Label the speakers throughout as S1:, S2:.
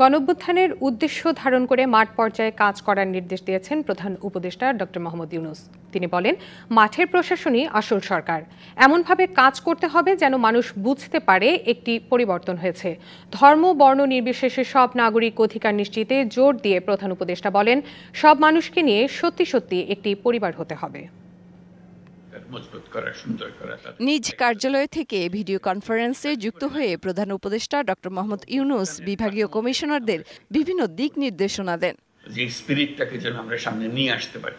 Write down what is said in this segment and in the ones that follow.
S1: গণঅভ্যুত্থানের উদ্দেশ্য ধারণ করে মাঠ পর্যায়ে কাজ করার নির্দেশ দিয়েছেন প্রধান উপদেষ্টা ডক্টর মোহাম্মদ ইউনূস। তিনি বলেন, মাঠের প্রশাসনই আসল সরকার। এমনভাবে কাজ করতে হবে যেন মানুষ বুঝতে পারে একটি পরিবর্তন হয়েছে। ধর্ম বর্ণ নির্বিশেষে সব নাগরিক অধিকার নিশ্চিতে জোর দিয়ে প্রধান উপদেষ্টা বলেন, সব মানুষকে নিয়ে সত্যি সত্যি একটি পরিবার হতে হবে।
S2: নিজ কার্যালয় থেকে ভিডিও কনফারেন্সে যুক্ত হয়ে প্রধান উপদেষ্টা ডক্টর মোহাম্মদ ইউনূস বিভাগীয় কমিশনারদের বিভিন্ন দিক নির্দেশনা দেন।
S3: যে স্পিরিটটাকে যেন আমরা সামনে নিয়ে আসতে পারি।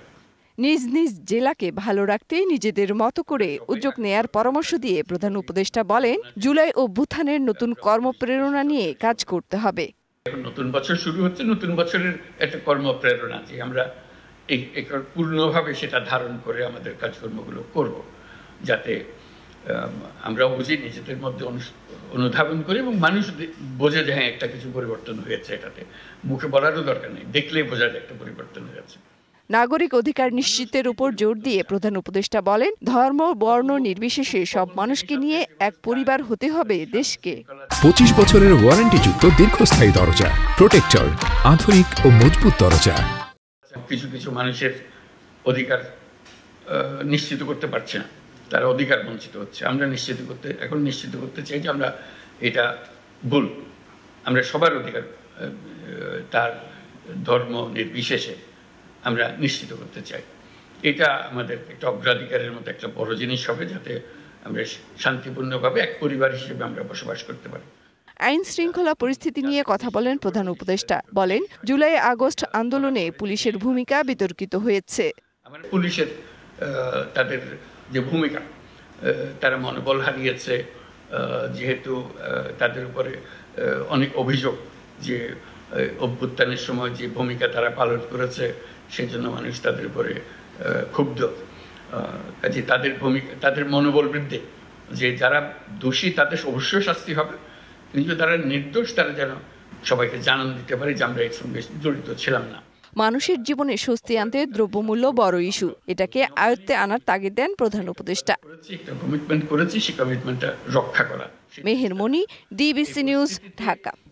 S2: নিজ নিজ জেলাকে ভালো রাখতে নিজেদের মতো করে উদ্যোগ নেয়ার পরামর্শ দিয়ে প্রধান উপদেষ্টা বলেন, জুলাই অভ্যুত্থানের নতুন কর্মপ্রেরণা নিয়ে কাজ করতে হবে।
S3: এখন নতুন বছর শুরু হচ্ছে, নতুন বছরের একটা কর্মপ্রেরণা যে আমরা পূর্ণভাবে সেটা ধারণ করে আমাদের কাজকর্মগুলো করব, যাতে আমরা বুঝি, নিজেদের মধ্যে অনুধাবন করি এবং মানুষ বোঝে যে হ্যাঁ একটা কিছু পরিবর্তন হয়েছে। এটাতে মুখে বলারও দরকার নেই, দেখলেই বোঝা যায় একটা পরিবর্তন হয়েছে।
S2: নাগরিক অধিকার নিশ্চিতের উপর জোর দিয়ে প্রধান উপদেষ্টা বলেন, ধর্ম বর্ণ নির্বিশেষে সব মানুষকে নিয়ে এক পরিবার হতে হবে দেশকে।
S4: 25 বছরের ওয়ারেন্টিযুক্ত দীর্ঘস্থায়ী দরজা প্রোটেক্টর, আধুনিক ও মজবুত দরজা।
S3: কিছু কিছু মানুষের অধিকার নিশ্চিত করতে পারছে না, তারা অধিকার বঞ্চিত হচ্ছে। আমরা নিশ্চিত করতে চাই যে আমরা এটা ভুল, আমরা সবার অধিকার তার ধর্ম নির্বিশেষে আমরা নিশ্চিত করতে চাই। এটা আমাদের একটা অগ্রাধিকারের মতো একটা বড় জিনিস হবে, যাতে আমরা শান্তিপূর্ণভাবে এক পরিবার হিসেবে আমরা বসবাস করতে পারি।
S2: আইন শৃঙ্খলা পরিস্থিতি নিয়ে কথা বলেন প্রধান উপদেষ্টা। বলেন, জুলাই আগস্ট আন্দোলনে পুলিশের ভূমিকা বিতর্কিত হয়েছে।
S3: পুলিশের তাদের যে ভূমিকা, তারা মনোবল হারিয়েছে, যেহেতু তাদের উপরে অনেক অভিযোগ যে অভ্যুত্থানের সময় যে ভূমিকা তারা পালন করেছে, সেই জন্য মানুষ তাদের উপরে ক্ষুব্ধ। কাজে তাদের মনোবল বৃদ্ধি, যে যারা দোষী তাদের অবশ্যই শাস্তি হবে, কিন্তু তারা নির্দোষ, তারা যেন সবাইকে জানান দিতে পারে যে আমরা এর সঙ্গে জড়িত ছিলাম না।
S2: মানুষের জীবনে স্বস্তি আনতে দ্রব্যমূল্য বড় ইস্যু, এটাকে আয়ত্তে আনার তাগিদ দেন প্রধান উপদেষ্টা।
S3: একটা কমিটমেন্ট করেছি, সেই কমিটমেন্টটা রক্ষা করা।
S2: মেহের মনি, ডিবিসি নিউজ, ঢাকা।